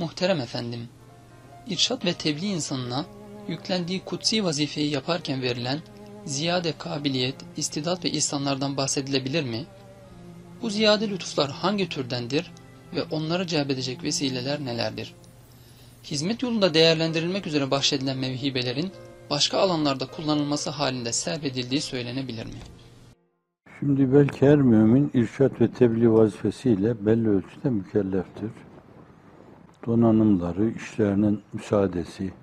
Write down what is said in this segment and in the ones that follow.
Muhterem efendim, irşad ve tebliğ insanına yüklendiği kutsi vazifeyi yaparken verilen ziyade kabiliyet, istidat ve ihsanlardan bahsedilebilir mi? Bu ziyade lütuflar hangi türdendir ve onları celbedecek vesileler nelerdir? Hizmet yolunda değerlendirilmek üzere bahşedilen mevhibelerin başka alanlarda kullanılması halinde servedildiği söylenebilir mi? Şimdi belki her mümin irşad ve tebliğ vazifesiyle belli ölçüde mükelleftir. Donanımları, işlerinin müsaadesi,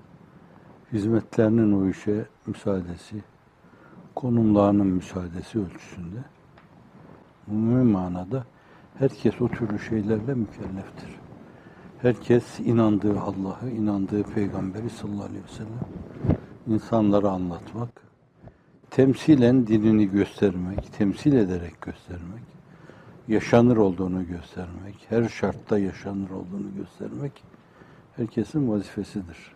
hizmetlerinin o işe müsaadesi, konumlarının müsaadesi ölçüsünde. Umumi manada herkes o türlü şeylerle mükelleftir. Herkes inandığı Allah'ı, inandığı Peygamberi sallallahu aleyhi ve sellem insanlara anlatmak, temsilen dinini göstermek, temsil ederek göstermek, yaşanır olduğunu göstermek, her şartta yaşanır olduğunu göstermek herkesin vazifesidir.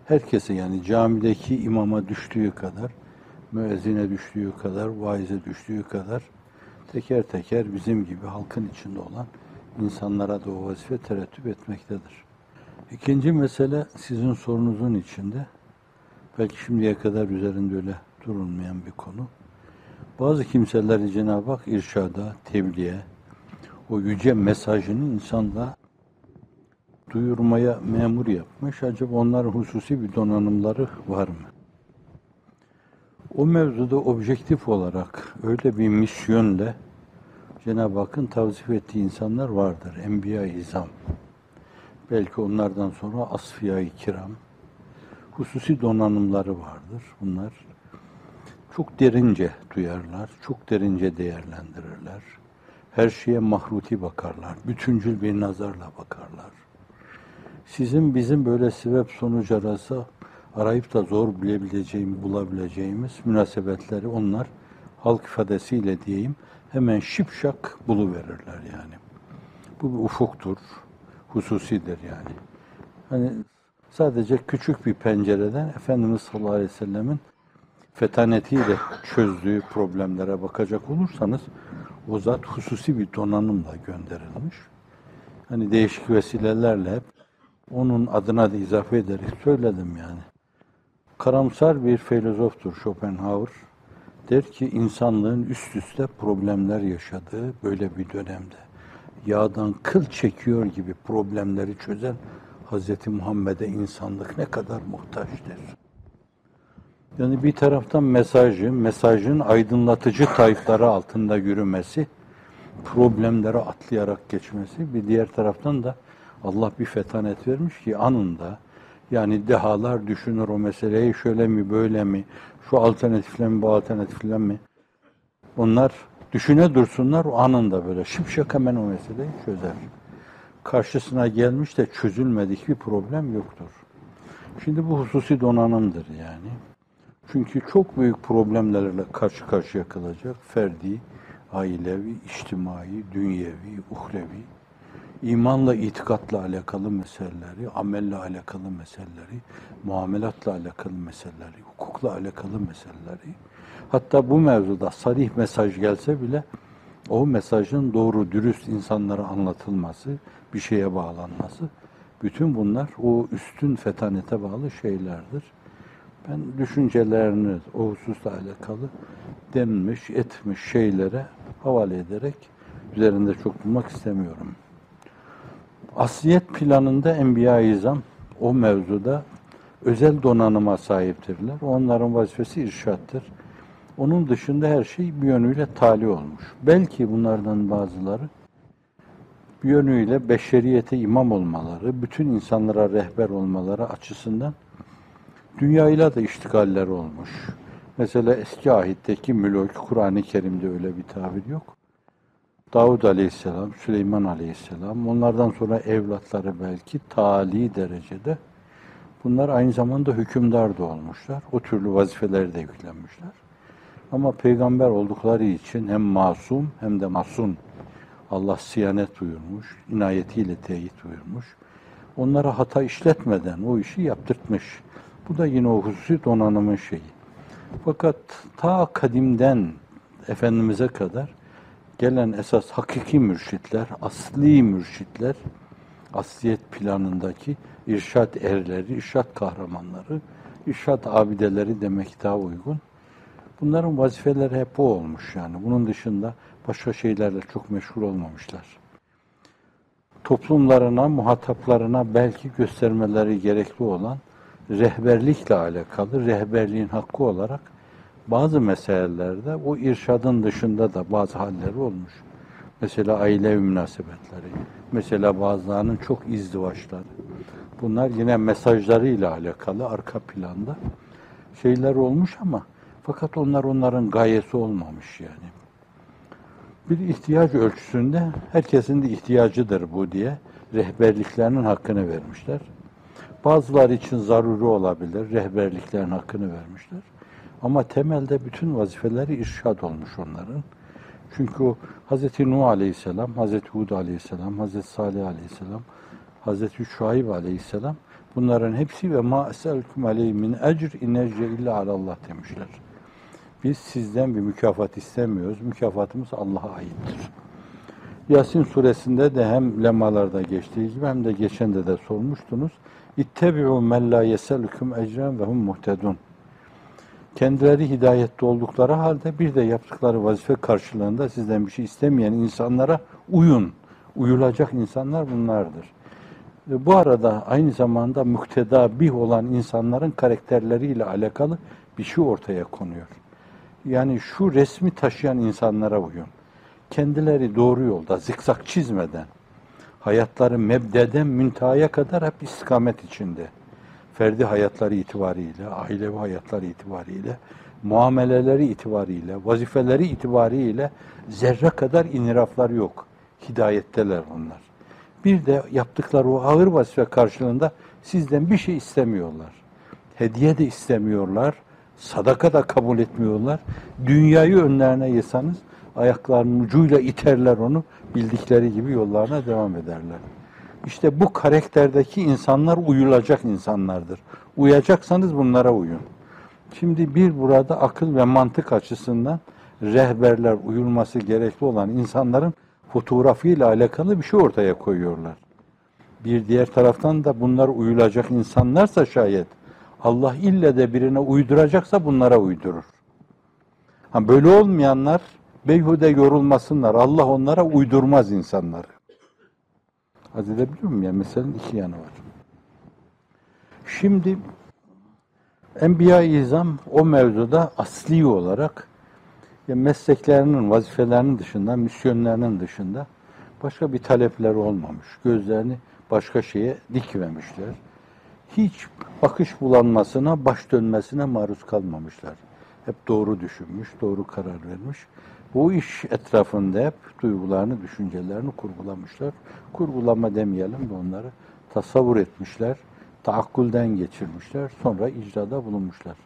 Herkese, yani camideki imama düştüğü kadar, müezzine düştüğü kadar, vaize düştüğü kadar teker teker bizim gibi halkın içinde olan insanlara da o vazife terettüp etmektedir. İkinci mesele sizin sorunuzun içinde, belki şimdiye kadar üzerinde öyle durulmayan bir konu. Bazı kimseleri Cenab-ı Hak irşada, tebliğe, o yüce mesajını insanda duyurmaya memur yapmış. Acaba onların hususi bir donanımları var mı? O mevzuda objektif olarak öyle bir misyonla Cenab-ı Hakk'ın tavzif ettiği insanlar vardır. Enbiya-i İzam. Belki onlardan sonra Asfiya-i Kiram. Hususi donanımları vardır. Bunlar çok derince duyarlar, çok derince değerlendirirler. Her şeye mahruti bakarlar, bütüncül bir nazarla bakarlar. Sizin bizim böyle sebep sonuç arası arayıp da zor bulabileceğimiz münasebetleri onlar halk ifadesiyle diyeyim hemen şipşak buluverirler yani. Bu bir ufuktur, hususidir yani. Hani sadece küçük bir pencereden Efendimiz sallallahu aleyhi ve sellemin fetanetiyle çözdüğü problemlere bakacak olursanız o zat hususi bir donanımla gönderilmiş. Hani değişik vesilelerle hep onun adına da izafe ederek söyledim yani. Karamsar bir filozoftur Schopenhauer. Der ki insanlığın üst üste problemler yaşadığı böyle bir dönemde yağdan kıl çekiyor gibi problemleri çözen Hz. Muhammed'e insanlık ne kadar muhtaçtır. Yani bir taraftan mesajın aydınlatıcı tayyipleri altında yürümesi, problemleri atlayarak geçmesi, bir diğer taraftan da Allah bir fetanet vermiş ki anında, yani dehalar düşünür o meseleyi, şöyle mi böyle mi, şu alternatifle mi bu alternatifle mi, onlar düşüne dursunlar, o anında böyle şıpşak hemen o meseleyi çözer. Karşısına gelmiş de çözülmedik bir problem yoktur. Şimdi bu hususi donanımdır yani. Çünkü çok büyük problemlerle karşı karşıya kalacak. Ferdi, ailevi, içtimai, dünyevi, uhrevi, imanla, itikatla alakalı meseleleri, amelle alakalı meseleleri, muamelatla alakalı meseleleri, hukukla alakalı meseleleri. Hatta bu mevzuda sarih mesaj gelse bile o mesajın doğru, dürüst insanlara anlatılması, bir şeye bağlanması, bütün bunlar o üstün fetanete bağlı şeylerdir. Ben düşüncelerini o hususla alakalı denilmiş, etmiş şeylere havale ederek üzerinde çok durmak istemiyorum. Asliyet planında Enbiya-i İzam o mevzuda özel donanıma sahiptirler. Onların vazifesi irşattır. Onun dışında her şey bir yönüyle tali olmuş. Belki bunlardan bazıları bir yönüyle beşeriyete imam olmaları, bütün insanlara rehber olmaları açısından dünyayla da iştigaller olmuş. Mesela eski ahitteki müluk, Kur'an-ı Kerim'de öyle bir tabir yok. Davud Aleyhisselam, Süleyman Aleyhisselam, onlardan sonra evlatları belki tali derecede. Bunlar aynı zamanda hükümdar da olmuşlar. O türlü vazifeleri de yüklenmişler. Ama peygamber oldukları için hem masum hem de masun. Allah siyanet buyurmuş, inayetiyle teyit buyurmuş. Onlara hata işletmeden o işi yaptırtmış. Bu da yine o hususi donanımın şeyi. Fakat ta kadimden Efendimiz'e kadar gelen esas hakiki mürşitler, asli mürşitler, asliyet planındaki irşad erleri, irşad kahramanları, irşad abideleri demek daha uygun. Bunların vazifeleri hep o olmuş yani. Bunun dışında başka şeylerle çok meşhur olmamışlar. Toplumlarına, muhataplarına belki göstermeleri gerekli olan rehberlikle alakalı, rehberliğin hakkı olarak bazı meselelerde o irşadın dışında da bazı halleri olmuş. Mesela aile münasebetleri, mesela bazılarının çok izdivaçları. Bunlar yine mesajlarıyla alakalı arka planda şeyler olmuş ama fakat onların gayesi olmamış yani. Bir ihtiyaç ölçüsünde herkesin de ihtiyacıdır bu diye rehberliklerinin hakkını vermişler. Bazıları için zaruri olabilir, rehberliklerin hakkını vermişler. Ama temelde bütün vazifeleri irşad olmuş onların. Çünkü o Hz. Nuh Aleyhisselam, Hz. Hud Aleyhisselam, Hz. Salih Aleyhisselam, Hz. Şuayb Aleyhisselam bunların hepsi ve ma eselkum aleyhi min ecr in ecre illa alallah demişler. Biz sizden bir mükafat istemiyoruz. Mükafatımız Allah'a aittir. Yasin suresinde de hem lemalarda geçtiği gibi hem de geçen de sormuştunuz. İttebi'u men la yeselüküm ecren ve hum muhtedun. Kendileri hidayette oldukları halde bir de yaptıkları vazife karşılığında sizden bir şey istemeyen insanlara uyun. Uyulacak insanlar bunlardır. Bu arada aynı zamanda mukteda bih olan insanların karakterleriyle alakalı bir şey ortaya konuyor. Yani şu resmi taşıyan insanlara uyun. Kendileri doğru yolda zikzak çizmeden, hayatları mebdeden müntehaya kadar hep istikamet içinde. Ferdi hayatları itibariyle, ailevi hayatları itibariyle, muameleleri itibariyle, vazifeleri itibariyle zerre kadar inhiraflar yok. Hidayetteler onlar. Bir de yaptıkları o ağır vazife karşılığında sizden bir şey istemiyorlar. Hediye de istemiyorlar, sadaka da kabul etmiyorlar. Dünyayı önlerine yısanız ayaklarının ucuyla iterler onu, bildikleri gibi yollarına devam ederler. İşte bu karakterdeki insanlar uyulacak insanlardır. Uyacaksanız bunlara uyun. Şimdi bir burada akıl ve mantık açısından rehberler, uyulması gerekli olan insanların fotoğrafıyla alakalı bir şey ortaya koyuyorlar. Bir diğer taraftan da bunlar uyulacak insanlarsa şayet Allah ille de birine uyduracaksa bunlara uydurur. Böyle olmayanlar beyhude yorulmasınlar. Allah onlara uydurmaz insanları. Haz edebiliyor muyum? Yani meselenin iki yanı var. Şimdi Enbiya-i İzam o mevzuda asli olarak mesleklerinin, vazifelerinin dışında, misyonlarının dışında başka bir talepleri olmamış. Gözlerini başka şeye dikmemişler. Hiç bakış bulanmasına, baş dönmesine maruz kalmamışlar. Hep doğru düşünmüş, doğru karar vermiş. Bu iş etrafında hep duygularını, düşüncelerini kurgulamışlar. Kurgulama demeyelim de onları tasavvur etmişler, taakkulden geçirmişler, sonra icrada bulunmuşlar.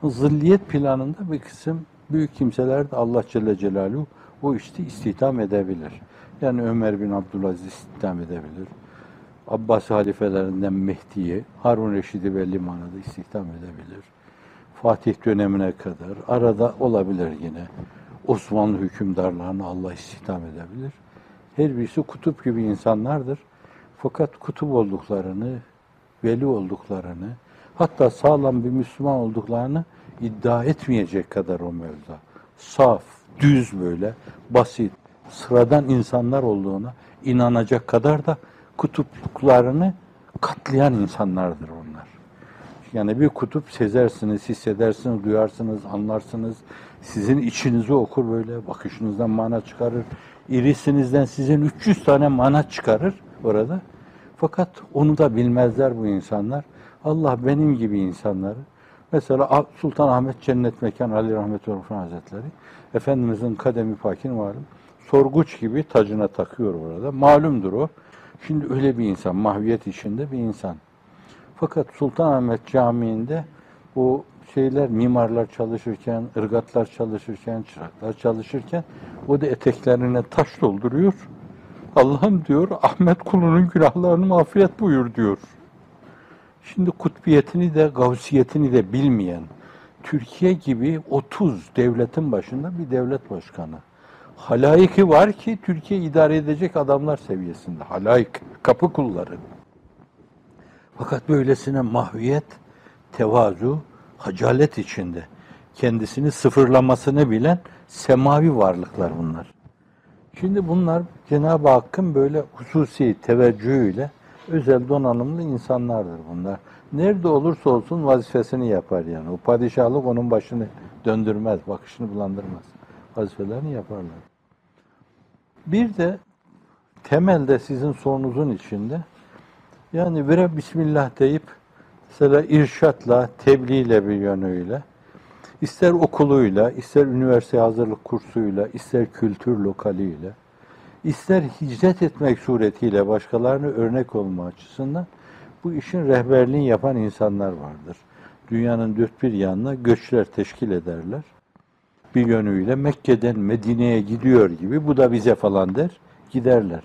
Zilliyet planında bir kısım büyük kimseler de Allah Celle Celaluhu o işte istihdam edebilir. Yani Ömer bin Abdülaziz istihdam edebilir. Abbasi halifelerinden Mehdi'yi, Harun Reşid'i belli manada istihdam edebilir. Fatih dönemine kadar arada olabilir yine. Osmanlı hükümdarlarını Allah istihdam edebilir. Her birisi kutup gibi insanlardır. Fakat kutup olduklarını, veli olduklarını, hatta sağlam bir Müslüman olduklarını iddia etmeyecek kadar o mevzuda. Saf, düz böyle, basit, sıradan insanlar olduğuna inanacak kadar da kutupluklarını katlayan insanlardır onlar. Yani bir kutup sezersiniz, hissedersiniz, duyarsınız, anlarsınız. Sizin içinizi okur böyle, bakışınızdan mana çıkarır. İrisinizden sizin 300 tane mana çıkarır orada. Fakat onu da bilmezler bu insanlar. Allah benim gibi insanları, mesela Sultan Ahmet Cennet Mekan Ali Rahmetli Hazretleri, Efendimizin kademi pakini malum, sorguç gibi tacına takıyor orada. Malumdur o. Şimdi öyle bir insan, mahviyet içinde bir insan. Fakat Sultanahmet Camii'nde o mimarlar çalışırken, ırgatlar çalışırken, çıraklar çalışırken o da eteklerine taş dolduruyor. Allah'ım diyor, Ahmet kulunun günahlarını mağfiret buyur diyor. Şimdi kutbiyetini de, gavsiyetini de bilmeyen, Türkiye gibi 30 devletin başında bir devlet başkanı, Halaiki var ki Türkiye idare edecek adamlar seviyesinde. Halaik, kapı kulları. Fakat böylesine mahviyet, tevazu, hacalet içinde kendisini sıfırlamasını bilen semavi varlıklar bunlar. Şimdi bunlar Cenab-ı Hakk'ın böyle hususi teveccühüyle özel donanımlı insanlardır bunlar. Nerede olursa olsun vazifesini yapar yani. O padişahlık onun başını döndürmez, bakışını bulandırmaz. Vazifelerini yaparlar. Bir de temelde sizin sorunuzun içinde yani vere bismillah deyip mesela irşatla, tebliğle bir yönüyle, ister okuluyla, ister üniversite hazırlık kursuyla, ister kültür lokaliyle, ister hicret etmek suretiyle başkalarına örnek olma açısından bu işin rehberliğini yapan insanlar vardır. Dünyanın dört bir yanına göçler teşkil ederler. Bir yönüyle Mekke'den Medine'ye gidiyor gibi bu da bize falan der, giderler.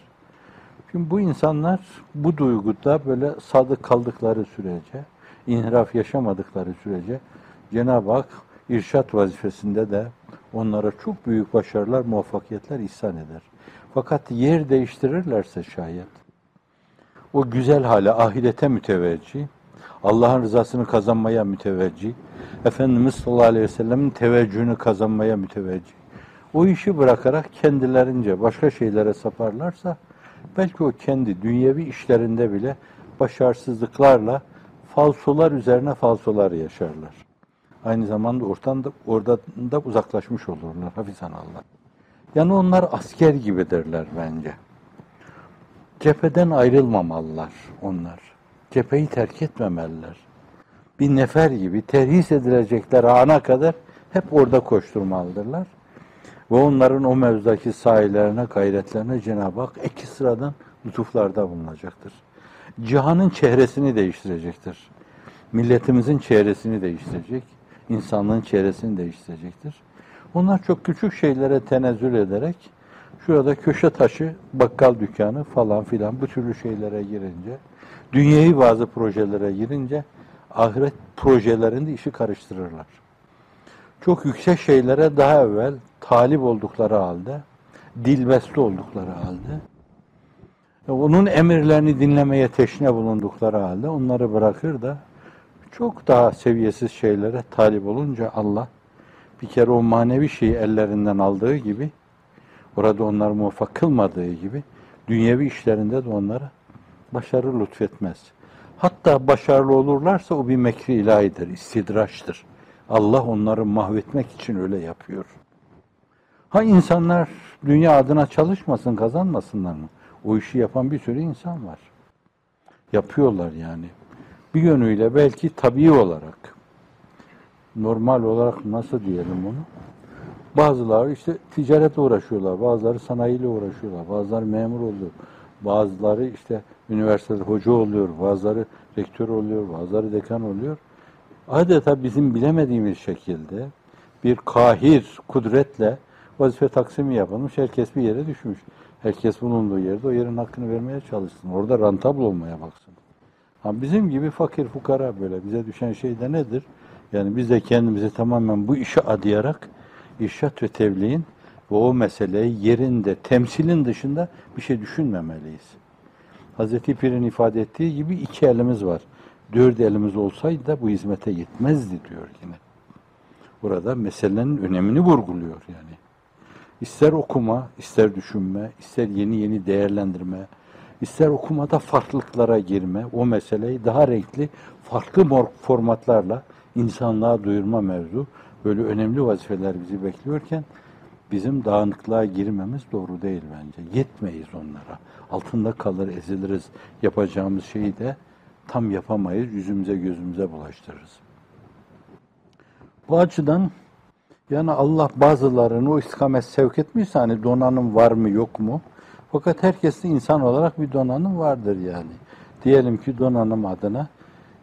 Şimdi bu insanlar bu duyguda böyle sadık kaldıkları sürece, inhiraf yaşamadıkları sürece Cenab-ı Hak irşat vazifesinde de onlara çok büyük başarılar, muvaffakiyetler ihsan eder. Fakat yer değiştirirlerse şayet, o güzel hale, ahirete müteveccih, Allah'ın rızasını kazanmaya müteveccih, Efendimiz sallallahu aleyhi ve sellem'in teveccühünü kazanmaya müteveccih, o işi bırakarak kendilerince başka şeylere saparlarsa, belki o kendi dünyevi işlerinde bile başarısızlıklarla falsolar üzerine falsolar yaşarlar. Aynı zamanda oradan da uzaklaşmış olurlar hafizanallah. Yani onlar asker gibidirler bence. Cepheden ayrılmamalılar onlar. Cepheyi terk etmemeliler. Bir nefer gibi terhis edilecekler ana kadar hep orada koşturmalıdırlar. Ve onların o mevzudaki sahilerine, gayretlerine Cenab-ı Hak iki sıradan lütuflarda bulunacaktır. Cihanın çehresini değiştirecektir. Milletimizin çehresini değiştirecek. İnsanlığın çehresini değiştirecektir. Onlar çok küçük şeylere tenezzül ederek şurada köşe taşı, bakkal dükkanı falan filan bu türlü şeylere girince, dünyevi bazı projelere girince ahiret projelerinde işi karıştırırlar. Çok yüksek şeylere daha evvel talip oldukları halde, dilbeste oldukları halde, onun emirlerini dinlemeye teşne bulundukları halde onları bırakır da çok daha seviyesiz şeylere talip olunca Allah bir kere o manevi şeyi ellerinden aldığı gibi, orada onları muvaffak kılmadığı gibi, dünyevi işlerinde de onlara başarı lütfetmez. Hatta başarılı olurlarsa o bir mekri ilahidir, istidraçtır. Allah onları mahvetmek için öyle yapıyor. Ha insanlar dünya adına çalışmasın, kazanmasınlar mı? O işi yapan bir sürü insan var. Yapıyorlar yani. Bir yönüyle belki tabii olarak, normal olarak nasıl diyelim onu? Bazıları işte ticaretle uğraşıyorlar, bazıları sanayiyle uğraşıyorlar, bazıları memur oluyor, bazıları işte üniversitede hoca oluyor, bazıları rektör oluyor, bazıları dekan oluyor. Adeta bizim bilemediğimiz şekilde bir kahir kudretle vazife taksimi yapılmış, herkes bir yere düşmüş. Herkes bulunduğu yerde o yerin hakkını vermeye çalışsın. Orada rantabl olmaya baksın. Ha bizim gibi fakir fukara böyle bize düşen şey de nedir? Yani biz de kendimizi tamamen bu işe adayarak irşat ve tebliğin ve o meseleyi yerinde, temsilin dışında bir şey düşünmemeliyiz. Hazreti Pir'in ifade ettiği gibi iki elimiz var. Dört elimiz olsaydı da bu hizmete yetmezdi diyor yine. Burada meselenin önemini vurguluyor yani. İster okuma, ister düşünme, ister yeni yeni değerlendirme, ister okumada farklılıklara girme, o meseleyi daha renkli, farklı formatlarla insanlığa duyurma mevzu, böyle önemli vazifeler bizi bekliyorken, bizim dağınıklığa girmemiz doğru değil bence. Yetmeyiz onlara. Altında kalır, eziliriz. Yapacağımız şeyi de tam yapamayız, yüzümüze gözümüze bulaştırırız. Bu açıdan yani Allah bazılarını o istikamet sevk etmişse hani donanım var mı yok mu? Fakat herkeste insan olarak bir donanım vardır yani. Diyelim ki donanım adına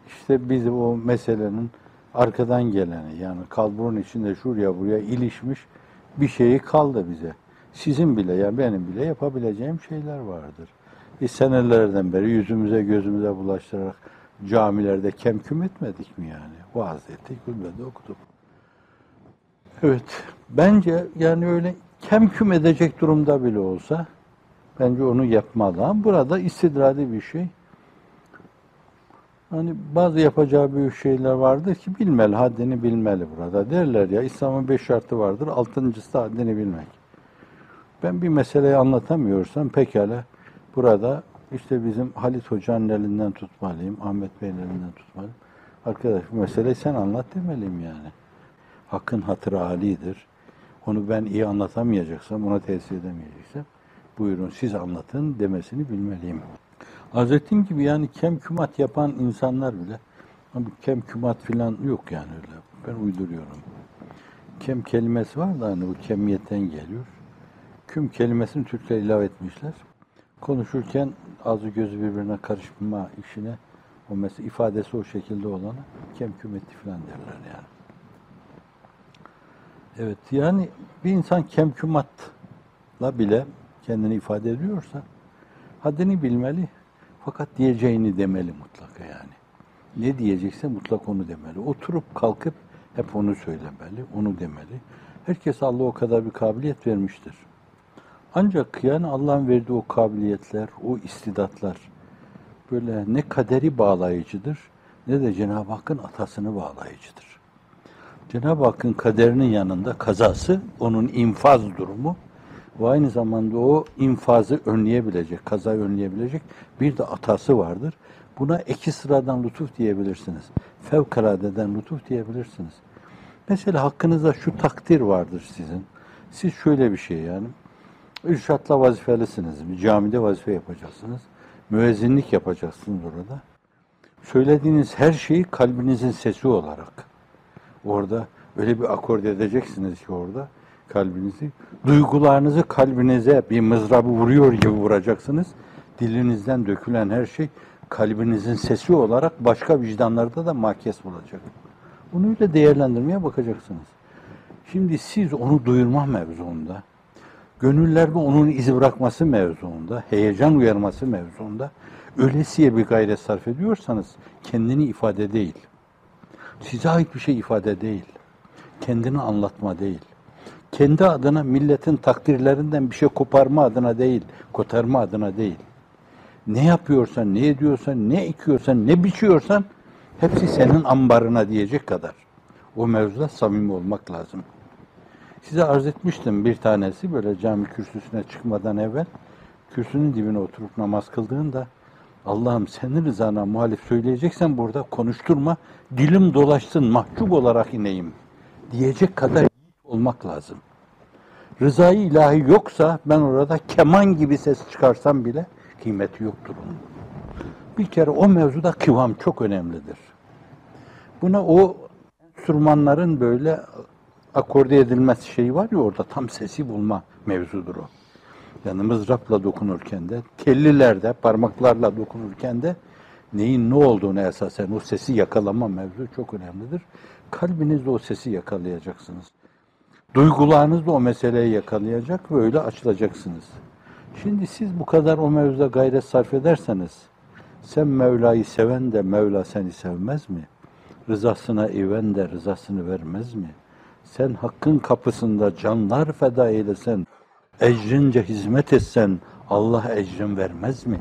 işte biz o meselenin arkadan geleni yani kalburun içinde şuraya buraya ilişmiş bir şeyi kaldı bize. Sizin bile yani benim bile yapabileceğim şeyler vardır. Senelerden beri yüzümüze gözümüze bulaştırarak camilerde kemküm etmedik mi yani? Vaaz ettik, hutbede okuduk. Evet, bence yani öyle kemküm edecek durumda bile olsa bence onu yapmalı. Ama burada istidradi bir şey. Hani bazı yapacağı büyük şeyler vardır ki bilmeli, haddini bilmeli burada. Derler ya, İslam'ın 5 şartı vardır, 6.'sı da haddini bilmek. Ben bir meseleyi anlatamıyorsam pekala burada işte bizim Halit Hoca'nın elinden tutmalıyım, Ahmet Bey'in elinden tutmalıyım. Arkadaş bu meseleyi sen anlat demeliyim yani. Hakkın hatırı âlidir. Onu ben iyi anlatamayacaksam, ona tesir edemeyeceksem buyurun siz anlatın demesini bilmeliyim. Arz ettiğim gibi yani kemkümat yapan insanlar bile, ama kemkümat filan yok yani öyle. Ben uyduruyorum. Kem kelimesi var da hani bu kemiyetten geliyor. Küm kelimesini Türkler ilave etmişler. Konuşurken ağzı gözü birbirine karışma işine, o mesela ifadesi o şekilde olana kemküm etti filan derler yani. Evet yani bir insan kemkümatla bile kendini ifade ediyorsa haddini bilmeli. Fakat diyeceğini demeli mutlaka yani. Ne diyecekse mutlak onu demeli. Oturup kalkıp hep onu söylemeli, onu demeli. Herkes Allah o kadar bir kabiliyet vermiştir. Ancak yani Allah'ın verdiği o kabiliyetler, o istidatlar böyle ne kaderi bağlayıcıdır ne de Cenab-ı Hakk'ın atasını bağlayıcıdır. Cenab-ı Hakk'ın kaderinin yanında kazası, onun infaz durumu ve aynı zamanda o infazı önleyebilecek, kazayı önleyebilecek bir de atası vardır. Buna eki sıradan lütuf diyebilirsiniz. Fevkaladeden lütuf diyebilirsiniz. Mesela hakkınızda şu takdir vardır sizin. Siz şöyle bir şey yani, irşatla vazifelisiniz. Bir camide vazife yapacaksınız. Müezzinlik yapacaksınız orada. Söylediğiniz her şeyi kalbinizin sesi olarak orada öyle bir akord edeceksiniz ki orada kalbinizi, duygularınızı kalbinize bir mızrabı vuruyor gibi vuracaksınız. Dilinizden dökülen her şey kalbinizin sesi olarak başka vicdanlarda da mahkes bulacak. Bunu öyle değerlendirmeye bakacaksınız. Şimdi siz onu duyurma mevzuunda, gönüllerde onun iz bırakması mevzuunda, heyecan uyarması mevzuunda öylesiye bir gayret sarf ediyorsanız kendini ifade değil. Size ait bir şey ifade değil. Kendini anlatma değil. Kendi adına milletin takdirlerinden bir şey koparma adına değil, kotarma adına değil. Ne yapıyorsan, ne ediyorsan, ne ekiyorsan, ne biçiyorsan hepsi senin ambarına diyecek kadar. O mevzuda samimi olmak lazım. Size arz etmiştim bir tanesi böyle cami kürsüsüne çıkmadan evvel kürsünün dibine oturup namaz kıldığında Allah'ım senin rızana muhalif söyleyeceksen burada konuşturma, dilim dolaşsın, mahcup olarak ineyim diyecek kadar olmak lazım. Rızayı ilahi yoksa ben orada keman gibi ses çıkarsam bile kıymeti yoktur onun. Bir kere o mevzuda kıvam çok önemlidir. Buna o enstrümanların böyle akorde edilmesi şeyi var ya orada tam sesi bulma mevzudur o. Yani mızrapla dokunurken de, tellilerde, parmaklarla dokunurken de neyin ne olduğunu esasen o sesi yakalama mevzu çok önemlidir. Kalbinizde o sesi yakalayacaksınız. Duygularınız da o meseleyi yakalayacak ve öyle açılacaksınız. Şimdi siz bu kadar o mevzuda gayret sarf ederseniz, sen Mevla'yı seven de Mevla seni sevmez mi? Rızasına iven de rızasını vermez mi? Sen hakkın kapısında canlar feda eylesen, ecrince hizmet etsen Allah ecrin vermez mi?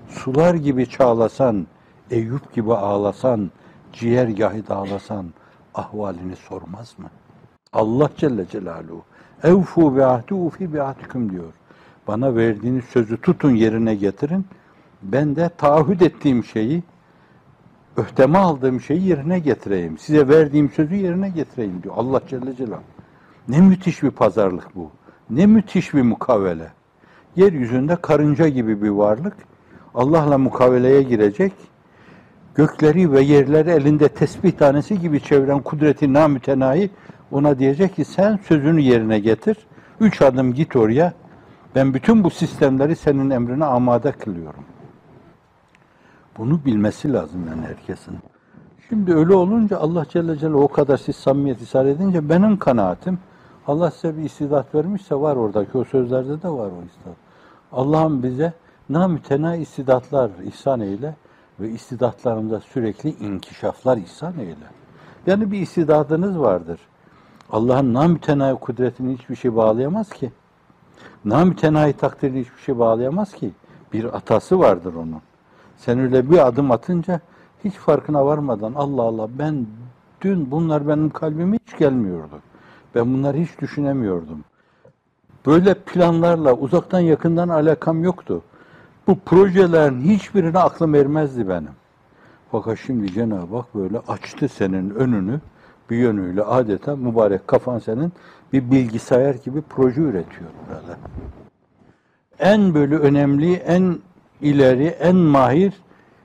Sular gibi çağlasan, Eyüp gibi ağlasan, ciğergâhı dağlasan ahvalini sormaz mı? Allah Celle Celaluhu evfu bi ahdi ufi bi ahdikum diyor. Bana verdiğiniz sözü tutun yerine getirin. Ben de taahhüt ettiğim şeyi, öhdeme aldığım şeyi yerine getireyim. Size verdiğim sözü yerine getireyim diyor Allah Celle Celaluhu. Ne müthiş bir pazarlık bu. Ne müthiş bir mukavele. Yeryüzünde karınca gibi bir varlık Allah'la mukaveleye girecek. Gökleri ve yerleri elinde tesbih tanesi gibi çeviren kudreti namütenayi ona diyecek ki sen sözünü yerine getir. 3 adım git oraya. Ben bütün bu sistemleri senin emrine amade kılıyorum. Bunu bilmesi lazım yani herkesin. Şimdi öyle olunca Allah Celle Celaluhu o kadar siz samimiyet ishar edince benim kanaatim Allah size bir istidat vermişse var oradaki o sözlerde de var o istidat. Allah'ım bize namütena istidatlar ihsan eyle ve istidatlarımıza sürekli inkişaflar ihsan eyle. Yani bir istidadınız vardır. Allah'ın namütenayi kudretini hiçbir şey bağlayamaz ki. Namütenahi takdirine hiçbir şey bağlayamaz ki. Bir atası vardır onun. Sen öyle bir adım atınca hiç farkına varmadan Allah Allah ben dün bunlar benim kalbime hiç gelmiyordu. Ben bunları hiç düşünemiyordum. Böyle planlarla uzaktan yakından alakam yoktu. Bu projelerin hiçbirine aklım ermezdi benim. Fakat şimdi Cenab-ı Hak böyle açtı senin önünü bir yönüyle adeta mübarek kafan senin bir bilgisayar gibi proje üretiyor burada. En böyle önemli, en ileri, en mahir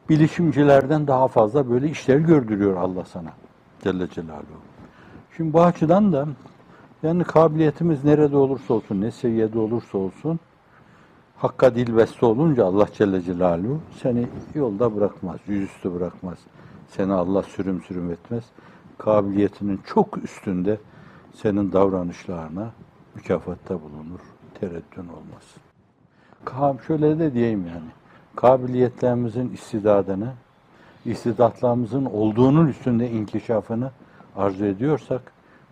bilişimcilerden daha fazla böyle işler gördürüyor Allah sana. Celle Celaluhu. Şimdi bu açıdan da yani kabiliyetimiz nerede olursa olsun, ne seviyede olursa olsun Hakka dilbeste olunca Allah Celle Celaluhu seni yolda bırakmaz, yüzüstü bırakmaz. Seni Allah sürüm sürüm etmez. Kabiliyetinin çok üstünde senin davranışlarına mükafatta bulunur. Tereddün olmaz. Şöyle de diyeyim yani. Kabiliyetlerimizin istidadını, istidatlarımızın olduğunun üstünde inkişafını arzu ediyorsak,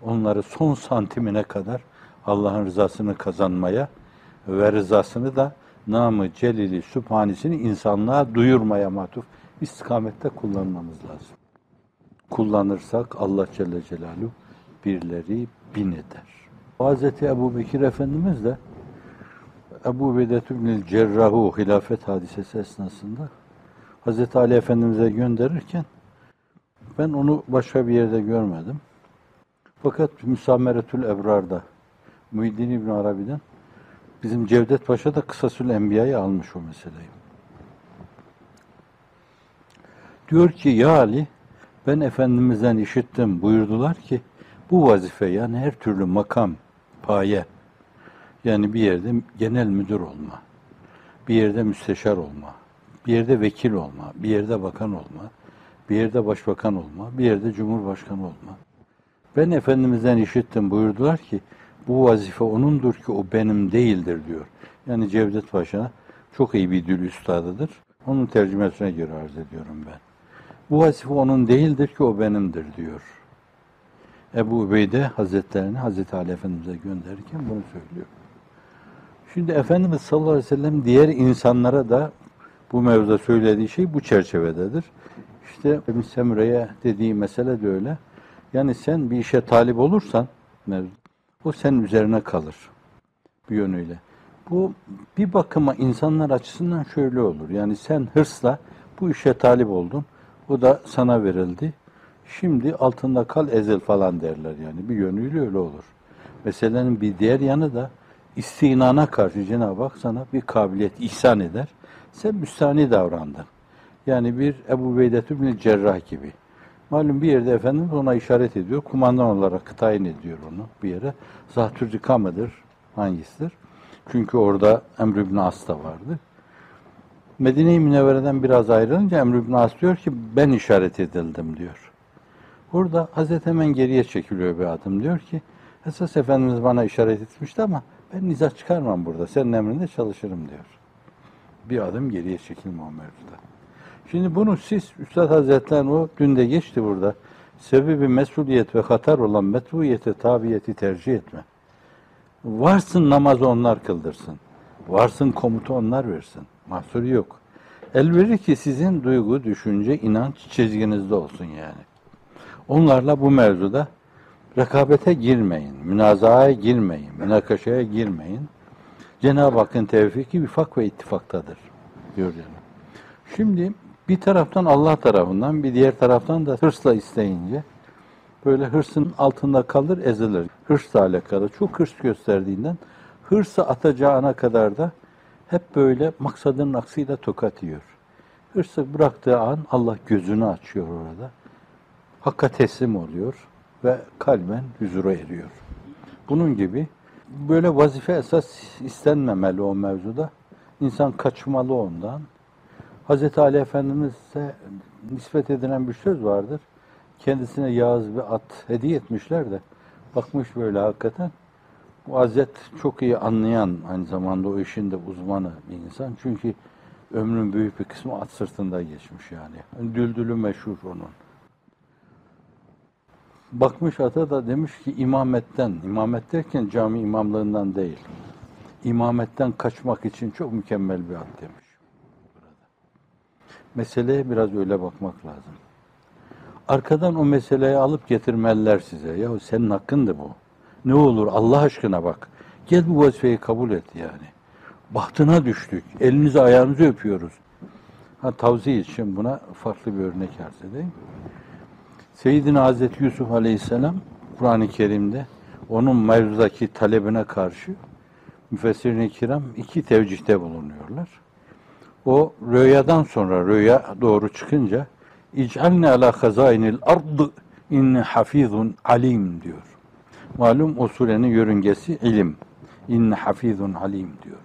onları son santimine kadar Allah'ın rızasını kazanmaya ve rızasını da namı celili sübhanisini insanlığa duyurmaya matuf istikamette kullanmamız lazım. Kullanırsak Allah Celle Celaluhu birleri bin eder. Hazreti Ebu Bekir Efendimiz de Ebu Ubeyde ibn Cerrah'u hilafet hadisesi esnasında Hazreti Ali Efendimiz'e gönderirken ben onu başka bir yerde görmedim. Fakat Müsameretül Ebrar'da Muhyiddin İbn Arabi'den bizim Cevdet Paşa da Kısasül Enbiya'yı almış o meseleyi. Diyor ki ya Ali ben Efendimiz'den işittim buyurdular ki bu vazife yani her türlü makam, paye yani bir yerde genel müdür olma, bir yerde müsteşar olma, bir yerde vekil olma, bir yerde bakan olma, bir yerde başbakan olma, bir yerde cumhurbaşkanı olma. Ben Efendimiz'den işittim buyurdular ki bu vazife onundur ki o benim değildir diyor. Yani Cevdet Paşa çok iyi bir dil üstadıdır. Onun tercümesine göre arz ediyorum ben. Bu vazife onun değildir ki o benimdir diyor. Ebu Ubeyde Hazretlerini Hazreti Ali Efendimiz'e gönderirken bunu söylüyor. Şimdi Efendimiz sallallahu aleyhi ve sellem diğer insanlara da bu mevzuda söylediği şey bu çerçevededir. İşte Semre'ye dediği mesele de öyle. Yani sen bir işe talip olursan o senin üzerine kalır bir yönüyle. Bu bir bakıma insanlar açısından şöyle olur. Yani sen hırsla bu işe talip oldun. O da sana verildi. Şimdi altında kal ezil falan derler yani. Bir yönüyle öyle olur. Meselenin bir diğer yanı da istinana karşı Cenab-ı Hak sana bir kabiliyet ihsan eder. Sen müstahni davrandın. Yani bir Ebu Ubeyde ibn Cerrah gibi. Malum bir yerde Efendimiz ona işaret ediyor. Kumandan olarak tayin ediyor onu bir yere. Zat-ı Rika mıdır? Hangisidir? Çünkü orada Emr ibn As da vardı. Medine-i Münevvere'den biraz ayrılınca Emr ibn As diyor ki ben işaret edildim diyor. Burada Hazreti hemen geriye çekiliyor bir adım. Diyor ki esas Efendimiz bana işaret etmişti ama ben nizah çıkarmam burada. Senin emrinde çalışırım diyor. Bir adım geriye çekilme o mevzuda. Şimdi bunu siz Üstad Hazretleri o dün de geçti burada. Sebebi mesuliyet ve hatar olan metbuiyete tabiyeti tercih etme. Varsın namazı onlar kıldırsın. Varsın komutu onlar versin. Mahsuru yok. Elverir ki sizin duygu, düşünce, inanç çizginizde olsun yani. Onlarla bu mevzuda rekabete girmeyin, münazahaya girmeyin, münakaşaya girmeyin. Cenab-ı Hakk'ın tevfiki vifak ve ittifaktadır diyor yani. Şimdi bir taraftan Allah tarafından, bir diğer taraftan da hırsla isteyince böyle hırsın altında kalır, ezilir. Hırsla alakalı çok hırs gösterdiğinden hırsı atacağına kadar da hep böyle maksadının aksıyla tokat yiyor. Hırsı bıraktığı an Allah gözünü açıyor orada. Hakka teslim oluyor ve kalben huzura eriyor. Bunun gibi böyle vazife esas istenmemeli o mevzuda. İnsan kaçmalı ondan. Hz. Ali Efendimiz'e nispet edilen bir söz vardır. Kendisine yağız bir at hediye etmişler de bakmış böyle hakikaten. Bu Hazret çok iyi anlayan aynı zamanda o işin de uzmanı bir insan. Çünkü ömrün büyük bir kısmı at sırtında geçmiş yani. Düldülü meşhur onun. Bakmış ata da demiş ki imametten, imamet derken cami imamlığından değil. imametten kaçmak için çok mükemmel bir ad demiş. Meseleye biraz öyle bakmak lazım. Arkadan o meseleyi alıp getirmeliler size. Ya senin hakkındı bu. Ne olur Allah aşkına bak. Gel bu vazifeyi kabul et yani. Bahtına düştük. Elinizi ayağınızı öpüyoruz. Tavsiye için buna farklı bir örnek arz edeyim. Seyyidina Hazreti Yusuf Aleyhisselam Kur'an-ı Kerim'de onun mevzudaki talebine karşı müfessir-i kiram iki tevcihte bulunuyorlar. O rüyadan sonra rüya doğru çıkınca İc'alne ala hazainil ard inni hafizun alim diyor. Malum o surenin yörüngesi ilim. İnne hafizun alim diyor.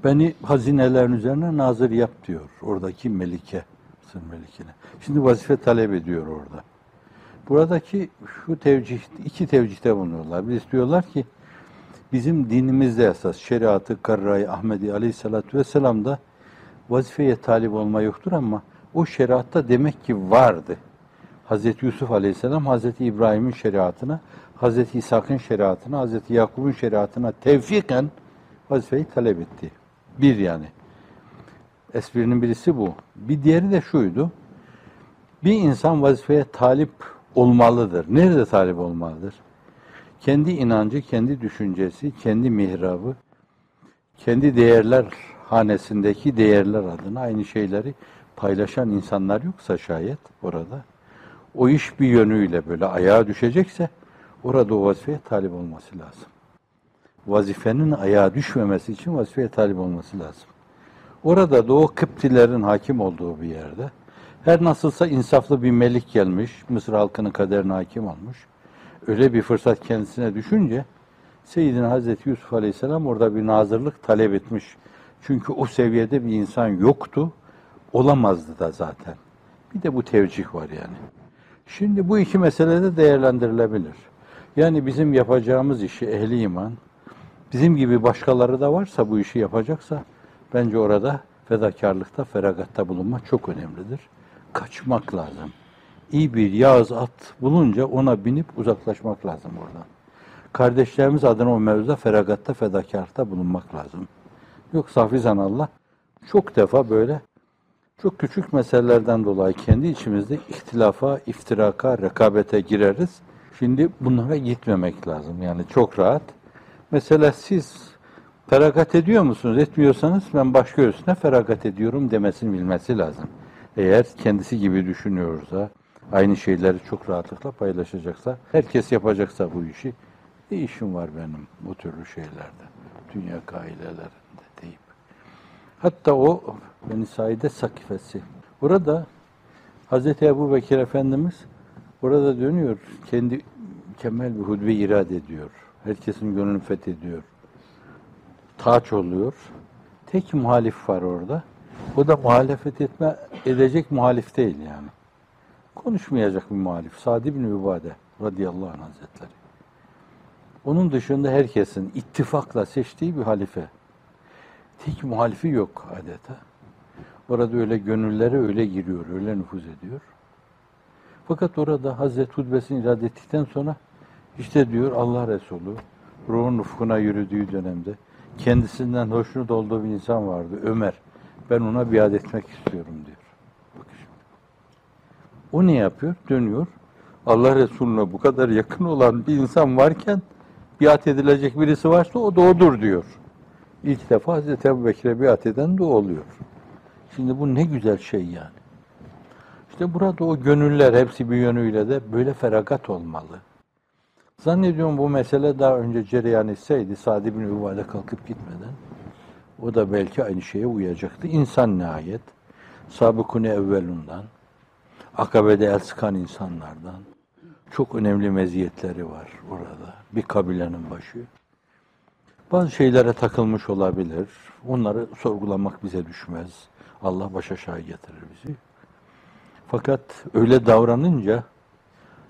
Beni hazinelerin üzerine nazır yap diyor oradaki melike, Mısır melikine. Şimdi vazife talep ediyor orada. Buradaki şu tevcih, iki tevcihte bulunuyorlar. Birisi diyorlar ki bizim dinimizde esas şeriatı Karra-i Ahmedi Aleyhisselatü Vesselam'da vazifeye talip olma yoktur ama o şeriatta demek ki vardı. Hazreti Yusuf Aleyhisselam Hazreti İbrahim'in şeriatına, Hazreti İshak'ın şeriatına, Hazreti Yakup'un şeriatına tevfiken vazifeyi talep etti. Bir yani. Esprinin birisi bu. Bir diğeri de şuydu. Bir insan vazifeye talip olmalıdır. Nerede talip olmalıdır? Kendi inancı, kendi düşüncesi, kendi mihrabı, kendi değerler hanesindeki değerler adına aynı şeyleri paylaşan insanlar yoksa şayet orada, o iş bir yönüyle böyle ayağa düşecekse orada o vazifeye talip olması lazım. Vazifenin ayağa düşmemesi için vazifeye talip olması lazım. Orada da o Kıptilerin hakim olduğu bir yerde her nasılsa insaflı bir melik gelmiş, Mısır halkının kaderine hakim olmuş. Öyle bir fırsat kendisine düşünce Seyyidina Hazreti Yusuf Aleyhisselam orada bir nazırlık talep etmiş. Çünkü o seviyede bir insan yoktu, olamazdı da zaten. Bir de bu tevcih var yani. Şimdi bu iki mesele de değerlendirilebilir. Yani bizim yapacağımız işi ehli iman, bizim gibi başkaları da varsa bu işi yapacaksa bence orada fedakarlıkta, feragatta bulunmak çok önemlidir. Kaçmak lazım. İyi bir yağız at bulunca ona binip uzaklaşmak lazım oradan. Kardeşlerimiz adına o mevzuda feragatta, fedakarlıkta bulunmak lazım. Yoksa hafizanallah çok defa böyle çok küçük meselelerden dolayı kendi içimizde ihtilafa, iftiraka, rekabete gireriz. Şimdi bunlara gitmemek lazım. Yani çok rahat. Mesela siz feragat ediyor musunuz? Etmiyorsanız ben başka birisine feragat ediyorum demesini bilmesi lazım. Eğer kendisi gibi düşünüyorsa, aynı şeyleri çok rahatlıkla paylaşacaksa, herkes yapacaksa bu işi, ne işim var benim bu türlü şeylerde, dünya ailelerinde deyip. Hatta o Beni Saide Sakifesi. Burada Hz. Ebu Bekir Efendimiz burada dönüyor, kendi mükemmel bir hutbe irade ediyor. Herkesin gönlünü fethediyor. Taç oluyor. Tek muhalif var orada. O da muhalefet edecek muhalif değil yani. Konuşmayacak bir muhalif. Sa'd ibn Übade radıyallahu anh hazretleri. Onun dışında herkesin ittifakla seçtiği bir halife. Tek muhalifi yok adeta. Orada öyle gönüllere öyle giriyor, öyle nüfuz ediyor. Fakat orada Hazreti hutbesini irade ettikten sonra işte diyor Allah Resulü ruhun ufkuna yürüdüğü dönemde kendisinden hoşnut olduğu bir insan vardı. Ömer. Ben ona biat etmek istiyorum diyor. Bak şimdi. O ne yapıyor? Dönüyor. Allah Resulüne bu kadar yakın olan bir insan varken biat edilecek birisi varsa o da odur diyor. İlk defa Hazreti Ebu Bekir'e biat eden de o oluyor. Şimdi bu ne güzel şey yani. İşte burada o gönüller hepsi bir yönüyle de böyle feragat olmalı. Zannediyorum bu mesele daha önce cereyan etseydi Sa'd ibn Übade kalkıp gitmeden o da belki aynı şeye uyacaktı. İnsan nihayet sabıkune evvelundan, akabede el sıkan insanlardan çok önemli meziyetleri var orada. Bir kabilenin başı. Bazı şeylere takılmış olabilir. Onları sorgulamak bize düşmez. Allah baş aşağı getirir bizi. Fakat öyle davranınca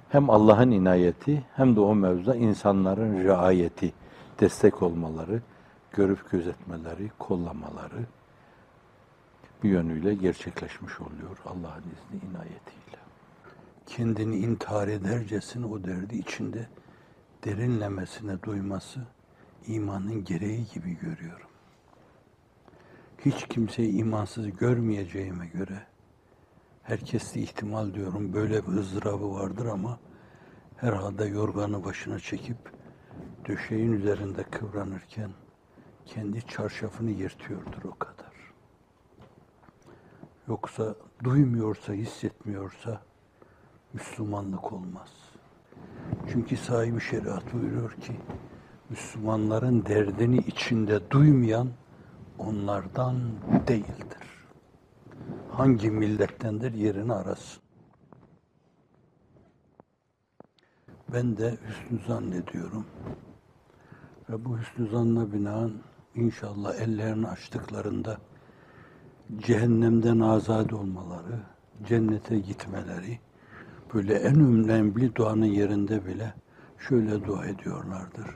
hem Allah'ın inayeti hem de o mevzuda insanların riayeti, destek olmaları, görüp gözetmeleri, kollamaları bir yönüyle gerçekleşmiş oluyor Allah'ın izni inayetiyle. Kendini intihar edercesine o derdi içinde derinlemesine duyması imanın gereği gibi görüyorum. Hiç kimseyi imansız görmeyeceğime göre, herkeste ihtimal diyorum böyle bir ızdırabı vardır ama herhalde yorganı başına çekip döşeğin üzerinde kıvranırken kendi çarşafını yırtıyordur o kadar. Yoksa duymuyorsa, hissetmiyorsa Müslümanlık olmaz. Çünkü sahibi şeriat buyuruyor ki Müslümanların derdini içinde duymayan onlardan değildir. Hangi millettendir yerini arasın. Ben de hüsnü zannediyorum. Ve bu hüsnü zannına binaen inşallah ellerini açtıklarında cehennemden azade olmaları, cennete gitmeleri, böyle en önemli duanın yerinde bile şöyle dua ediyorlardır.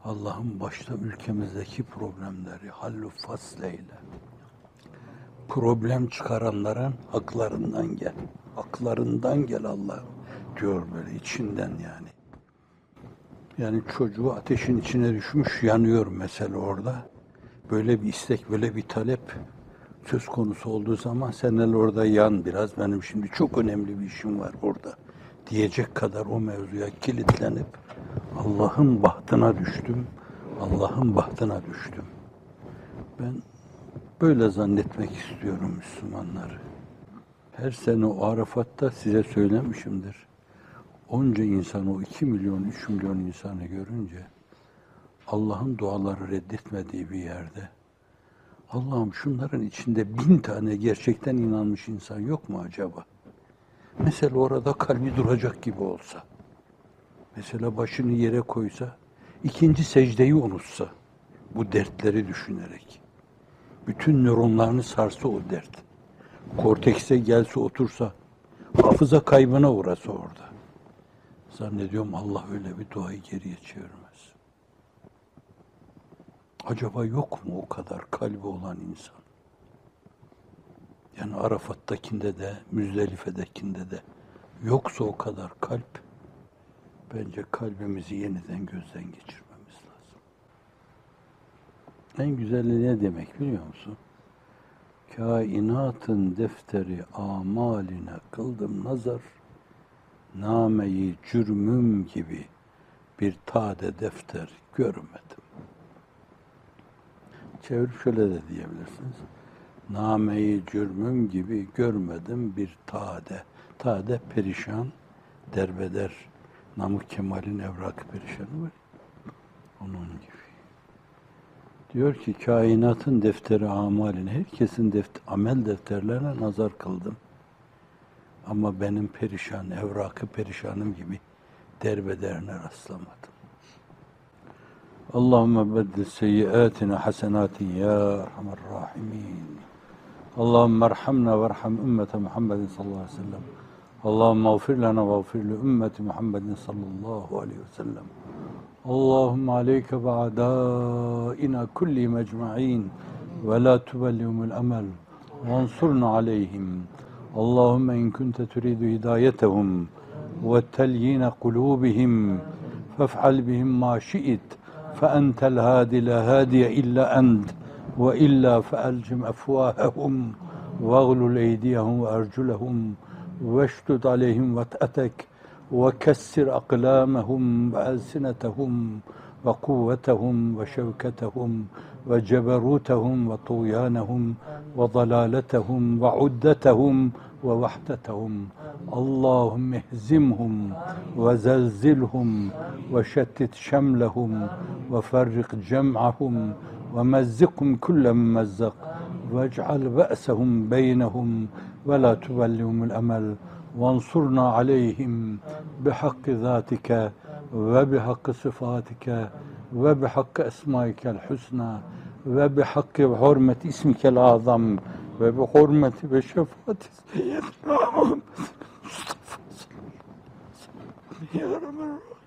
Allah'ım başta ülkemizdeki problemleri hallu fasleyle. Problem çıkaranların haklarından gel. Haklarından gel Allah'ım diyor böyle içinden yani. Yani çocuğu ateşin içine düşmüş yanıyor mesela orada. Böyle bir istek, böyle bir talep söz konusu olduğu zaman sen orada yan biraz, benim şimdi çok önemli bir işim var orada diyecek kadar o mevzuya kilitlenip Allah'ın bahtına düştüm. Allah'ın bahtına düştüm. Ben böyle zannetmek istiyorum Müslümanları. Her sene o Arafat'ta size söylemişimdir. Onca insan, o 2 milyon, 3 milyon insanı görünce Allah'ın duaları reddetmediği bir yerde Allah'ım şunların içinde 1000 tane gerçekten inanmış insan yok mu acaba? Mesela orada kalbi duracak gibi olsa, mesela başını yere koysa, ikinci secdeyi unutsa, bu dertleri düşünerek, bütün nöronlarını sarsa o dert, kortekse gelse otursa, hafıza kaybına uğrasa orada. Zannediyorum Allah öyle bir duayı geriye çevirmez. Acaba yok mu o kadar kalbi olan insan? Yani Arafat'takinde de, Müzdelife'dekinde de yoksa o kadar kalp, bence kalbimizi yeniden gözden geçirmemiz lazım. En güzeli ne demek biliyor musun? Kainatın defteri amaline kıldım nazar, nameyi cürmüm gibi bir tade defter görmedim. Çevirip şöyle de diyebilirsiniz. Nameyi cürmüm gibi görmedim bir tade. Tade perişan, derbeder. Namık Kemal'in evrak perişanı var. Onun gibi. Diyor ki kainatın defteri amaline, herkesin amel defterlerine nazar kıldım. Ama benim perişan, evrakı perişanım gibi derbederine rastlamadım. Allahümme beddil seyyiatina hasenatin ya erhamer rahimin. Allahümme erhamna ve erham ümmete Muhammedin sallallahu aleyhi ve sellem. Allahümme gfir lana ve gfir li ümmeti Muhammedin sallallahu aleyhi ve sellem. Allahümme aleyke ve adaina kulli mecma'in ve la tubellihumul amel ve ansurna aleyhim. Allahümme in kunte turidu hidayetehum ve telyine kulubihim fef'al bihim ma şi'it فأنت الهادي لا هادي إلا أنت وإلا فألجم أفواههم واغلل أيديهم وأرجلهم واشدد عليهم وطأتك وكسر أقلامهم وألسنتهم وقوتهم وشوكتهم وجبروتهم وطغيانهم وضلالتهم وعدتهم ووحدتهم اللهم اهزمهم وزلزلهم وشتت شملهم وفرق جمعهم ومزقهم كل ممزق واجعل بأسهم بينهم ولا تولهم الأمل وانصرنا عليهم بحق ذاتك وبحق صفاتك وبحق أسمائك الحسنى وبحق حرمة اسمك الأعظم وبحرمة وشفاعة سيدنا محمد مصطفى صلى الله عليه وسلم يا رب